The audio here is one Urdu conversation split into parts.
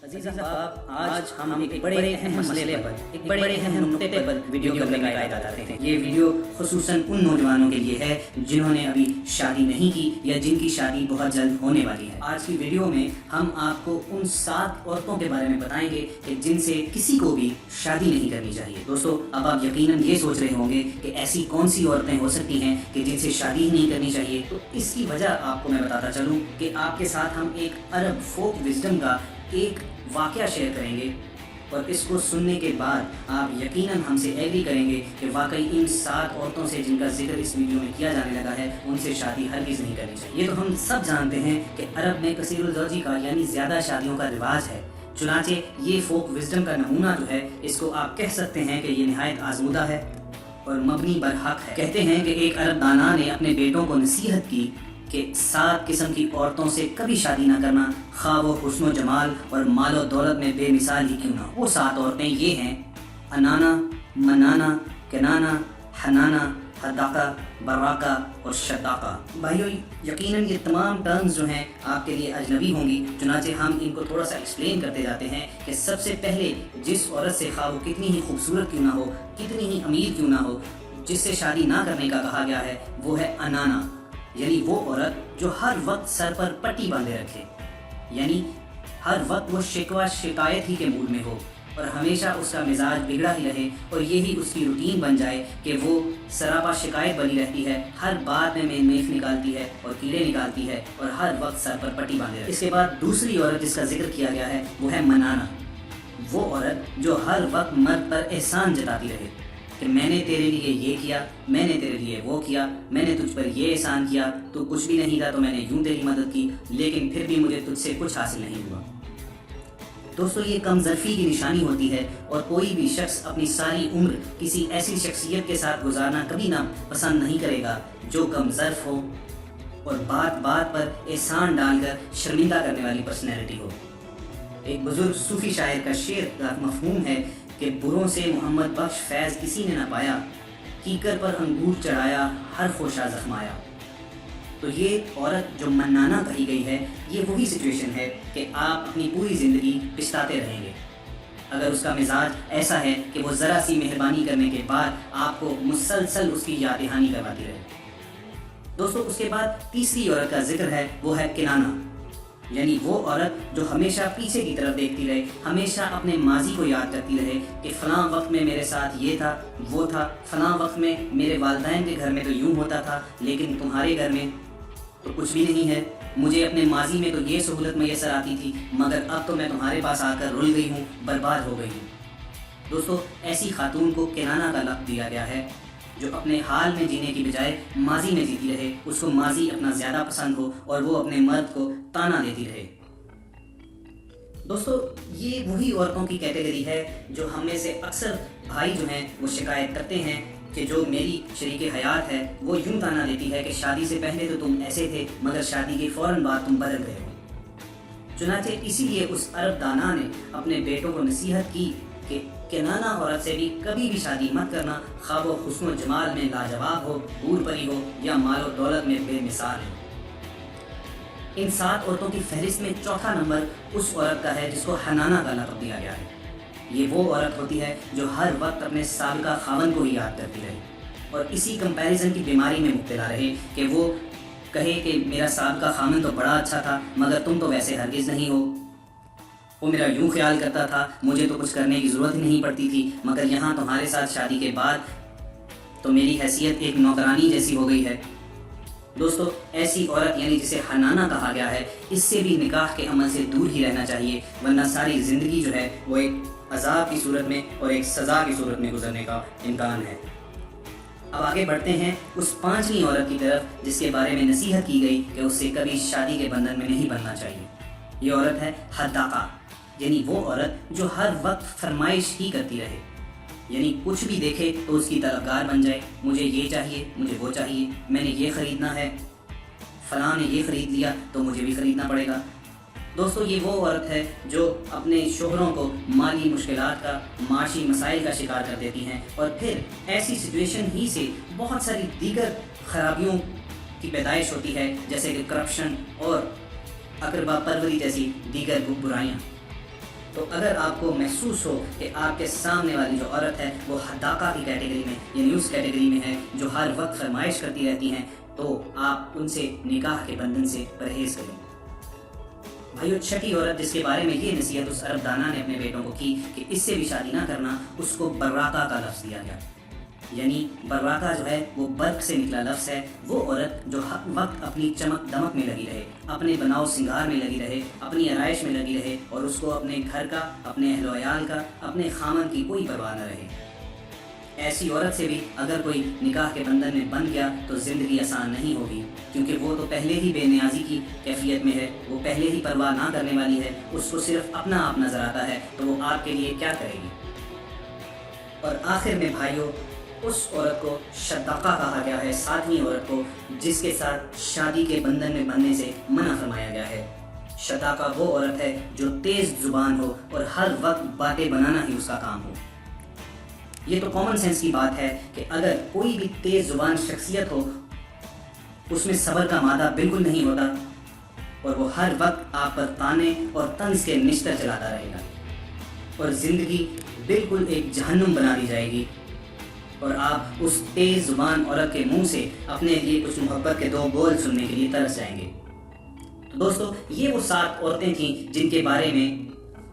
عزیز احباب، آج ہم ایک بڑے اہم مسئلے پر، ایک بڑے اہم نقطے پر ویڈیو کرنے کا ارادہ کرتے ہیں۔ یہ ویڈیو خصوصاً ان نوجوانوں کے لیے ہے جنہوں نے ابھی شادی نہیں کی یا جن کی شادی بہت جلد ہونے والی ہے۔ آج کی ویڈیو میں ہم آپ کو ان 7 عورتوں کے بارے میں بتائیں گے کہ جن سے کسی کو بھی شادی نہیں کرنی چاہیے۔ دوستو، اب آپ یقیناً یہ سوچ رہے ہوں گے کہ ایسی کون سی عورتیں ہو سکتی ہیں کہ جن سے شادی ہی نہیں کرنی چاہیے۔ تو اس کی وجہ آپ کو میں بتاتا چلوں کہ آپ کے ساتھ ہم ایک عرب فوک وزڈم کا ایک واقعہ شیئر کریں گے، اور اس کو سننے کے بعد آپ یقیناً ہم سے ایگری کریں گے کہ واقعی ان 7 عورتوں سے جن کا ذکر اس ویڈیو میں کیا جانے لگا ہے، ان سے شادی ہرگز نہیں کرنی چاہیے۔ یہ تو ہم سب جانتے ہیں کہ عرب میں کثیر الزوجی کا یعنی زیادہ شادیوں کا رواج ہے، چنانچہ یہ فوک وزڈم کا نمونہ جو ہے، اس کو آپ کہہ سکتے ہیں کہ یہ نہایت آزمودہ ہے اور مبنی بر حق ہے۔ کہتے ہیں کہ ایک عرب دانا نے اپنے بیٹوں کو نصیحت کی کہ 7 قسم کی عورتوں سے کبھی شادی نہ کرنا، خواہ وہ حسن و جمال اور مال و دولت میں بے مثال ہی کیوں نہ ہو۔ وہ 7 عورتیں یہ ہیں: انانا، منانا، کنانا، حنانا، حداقہ، براقہ اور شداقہ۔ بھائیو، یقیناً یہ تمام ٹرمز جو ہیں آپ کے لیے اجنبی ہوں گی، چنانچہ ہم ان کو تھوڑا سا ایکسپلین کرتے جاتے ہیں کہ سب سے پہلے جس عورت سے، خواہ وہ کتنی ہی خوبصورت کیوں نہ ہو، کتنی ہی امیر کیوں نہ ہو، جس سے شادی نہ کرنے کا کہا گیا ہے، وہ ہے انانا، یعنی وہ عورت جو ہر وقت سر پر پٹی باندھے رکھے، یعنی ہر وقت وہ شکوہ شکایت ہی کے موڈ میں ہو اور ہمیشہ اس کا مزاج بگڑا ہی رہے اور یہی اس کی روٹین بن جائے کہ وہ سراپا شکایت بنی رہتی ہے، ہر بات میں میخ نکالتی ہے اور کیڑے نکالتی ہے اور ہر وقت سر پر پٹی باندھے رہتی ہے۔ اس کے بعد دوسری عورت جس کا ذکر کیا گیا ہے وہ ہے منانا، وہ عورت جو ہر وقت مرد پر احسان جتاتی رہے کہ میں نے تیرے لیے یہ کیا، میں نے تیرے لیے وہ کیا، میں نے تجھ پر یہ احسان کیا، تو کچھ بھی نہیں تھا تو میں نے یوں تیری مدد کی، لیکن پھر بھی مجھے تجھ سے کچھ حاصل نہیں ہوا۔ دوستو، یہ کم ظرفی کی نشانی ہوتی ہے اور کوئی بھی شخص اپنی ساری عمر کسی ایسی شخصیت کے ساتھ گزارنا کبھی نہ پسند نہیں کرے گا جو کم ظرف ہو اور بات بات پر احسان ڈال کر شرمندہ کرنے والی پرسنالٹی ہو۔ ایک بزرگ صوفی شاعر کا شعر کا مفہوم ہے کہ بروں سے محمد بخش فیض کسی نے نہ پایا، کیکر پر انگور چڑھایا ہر خوشا زخمایا۔ تو یہ عورت جو منانا کہی گئی ہے، یہ وہی سچویشن ہے کہ آپ اپنی پوری زندگی پچھتاتے رہیں گے اگر اس کا مزاج ایسا ہے کہ وہ ذرا سی مہربانی کرنے کے بعد آپ کو مسلسل اس کی یاد دہانی کرواتی رہے۔ دوستو، اس کے بعد تیسری عورت کا ذکر ہے، وہ ہے کنانا، یعنی وہ عورت جو ہمیشہ پیچھے کی طرف دیکھتی رہے، ہمیشہ اپنے ماضی کو یاد کرتی رہے کہ فلاں وقت میں میرے ساتھ یہ تھا، وہ تھا، فلاں وقت میں میرے والدین کے گھر میں تو یوں ہوتا تھا، لیکن تمہارے گھر میں تو کچھ بھی نہیں ہے، مجھے اپنے ماضی میں تو یہ سہولت میسر آتی تھی، مگر اب تو میں تمہارے پاس آ کر رل گئی ہوں، برباد ہو گئی ہوں۔ دوستو، ایسی خاتون کو کنانا کا لقب دیا گیا ہے جو اپنے حال میں جینے کی بجائے ماضی میں جیتی رہے، اس کو ماضی اپنا زیادہ پسند ہو اور وہ اپنے مرد کو تانا دیتی رہے۔ دوستو، یہ وہی عورتوں کی کیٹیگری ہے جو ہم میں سے اکثر بھائی جو ہیں وہ شکایت کرتے ہیں کہ جو میری شریک حیات ہے وہ یوں تانا دیتی ہے کہ شادی سے پہلے تو تم ایسے تھے، مگر شادی کے فوراً بعد تم بدل گئے ہو۔ چنانچہ اسی لیے اس عرب دانا نے اپنے بیٹوں کو نصیحت کی کہ کنانا عورت سے بھی کبھی بھی شادی مت کرنا، خواہ وہ حسن و جمال میں لاجواب ہو، حور پری ہو یا مال و دولت میں بے مثال ہو۔ ان 7 عورتوں کی فہرست میں چوتھا نمبر اس عورت کا ہے جس کو حنانا کا لقب دیا گیا ہے۔ یہ وہ عورت ہوتی ہے جو ہر وقت اپنے سابقہ خاوند کو ہی یاد کرتی رہے اور اسی کمپیریزن کی بیماری میں مبتلا رہے کہ وہ کہے کہ میرا سابقہ خاوند تو بڑا اچھا تھا، مگر تم تو ویسے ہرگز نہیں ہو، وہ میرا یوں خیال کرتا تھا، مجھے تو کچھ کرنے کی ضرورت ہی نہیں پڑتی تھی، مگر یہاں تمہارے ساتھ شادی کے بعد تو میری حیثیت ایک نوکرانی جیسی ہو گئی ہے۔ دوستو، ایسی عورت یعنی جسے حنانا کہا گیا ہے، اس سے بھی نکاح کے عمل سے دور ہی رہنا چاہیے، ورنہ ساری زندگی جو ہے وہ ایک عذاب کی صورت میں اور ایک سزا کی صورت میں گزرنے کا امکان ہے۔ اب آگے بڑھتے ہیں اس 5ویں عورت کی طرف جس کے بارے میں نصیحت کی گئی کہ اس سے کبھی شادی کے بندھن میں نہیں بننا چاہیے۔ یہ عورت ہے حداقہ، یعنی وہ عورت جو ہر وقت فرمائش ہی کرتی رہے، یعنی کچھ بھی دیکھے تو اس کی طلبگار بن جائے، مجھے یہ چاہیے، مجھے وہ چاہیے، میں نے یہ خریدنا ہے، فلاں نے یہ خرید لیا تو مجھے بھی خریدنا پڑے گا۔ دوستو، یہ وہ عورت ہے جو اپنے شوہروں کو مالی مشکلات کا، معاشی مسائل کا شکار کر دیتی ہیں اور پھر ایسی سچویشن ہی سے بہت ساری دیگر خرابیوں کی پیدائش ہوتی ہے، جیسے کہ کرپشن اور اقربا پروری جیسی دیگر برائیاں۔ تو اگر آپ کو محسوس ہو کہ آپ کے سامنے والی جو عورت ہے وہ حداقہ کی کیٹیگری میں یعنی اس کیٹیگری میں ہے جو ہر وقت فرمائش کرتی رہتی ہیں، تو آپ ان سے نکاح کے بندھن سے پرہیز کریں۔ بھائیو، چھٹی عورت جس کے بارے میں یہ نصیحت اس عرب دانا نے اپنے بیٹوں کو کی کہ اس سے بھی شادی نہ کرنا، اس کو براقہ کا لفظ دیا گیا۔ یعنی براقہ جو ہے وہ برق سے نکلا لفظ ہے، وہ عورت جو ہر وقت اپنی چمک دمک میں لگی رہے، اپنے بناؤ سنگار میں لگی رہے، اپنی آرائش میں لگی رہے، اور اس کو اپنے گھر کا، اپنے اہل و عیال کا، اپنے خامن کی کوئی پرواہ نہ رہے۔ ایسی عورت سے بھی اگر کوئی نکاح کے بندھن میں بندھ گیا تو زندگی آسان نہیں ہوگی، کیونکہ وہ تو پہلے ہی بے نیازی کی کیفیت میں ہے، وہ پہلے ہی پرواہ نہ کرنے والی ہے، اس کو صرف اپنا آپ نظر آتا ہے، تو وہ آپ کے لیے کیا کرے گی؟ اور آخر میں بھائیو، اس عورت کو شداقہ کہا گیا ہے، ساتویں عورت کو جس کے ساتھ شادی کے بندھن میں بندھنے سے منع فرمایا گیا ہے۔ شداقہ وہ عورت ہے جو تیز زبان ہو اور ہر وقت باتیں بنانا ہی اس کا کام ہو۔ یہ تو کامن سینس کی بات ہے کہ اگر کوئی بھی تیز زبان شخصیت ہو، اس میں صبر کا مادہ بالکل نہیں ہوتا، اور وہ ہر وقت آپ پر تانے اور طنز کے نشتر چلاتا رہے گا، اور زندگی بالکل ایک جہنم بنا دی جائے گی، اور آپ اس تیز زبان عورت کے منہ سے اپنے لیے کچھ محبت کے دو بول سننے کے لیے ترس جائیں گے۔ تو دوستو، یہ وہ 7 عورتیں تھیں جن کے بارے میں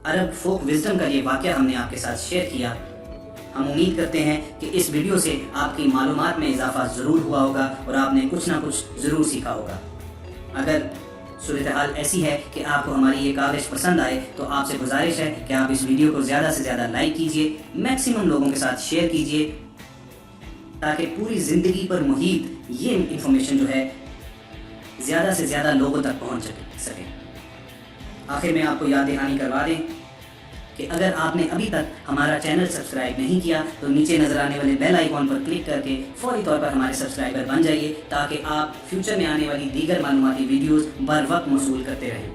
عرب فوک وزڈم کا یہ واقعہ ہم نے آپ کے ساتھ شیئر کیا۔ ہم امید کرتے ہیں کہ اس ویڈیو سے آپ کی معلومات میں اضافہ ضرور ہوا ہوگا اور آپ نے کچھ نہ کچھ ضرور سیکھا ہوگا۔ اگر صورتحال ایسی ہے کہ آپ کو ہماری یہ کاوش پسند آئے تو آپ سے گزارش ہے کہ آپ اس ویڈیو کو زیادہ سے زیادہ لائک کیجئے، میکسیمم لوگوں کے ساتھ شیئر کیجئے، تاکہ پوری زندگی پر محیط یہ انفارمیشن جو ہے زیادہ سے زیادہ لوگوں تک پہنچ سکے۔ آخر میں آپ کو یاد دہانی کروا دیں کہ اگر آپ نے ابھی تک ہمارا چینل سبسکرائب نہیں کیا تو نیچے نظر آنے والے بیل آئیکن پر کلک کر کے فوری طور پر ہمارے سبسکرائبر بن جائیے، تاکہ آپ فیوچر میں آنے والی دیگر معلوماتی ویڈیوز بر وقت موصول کرتے رہیں۔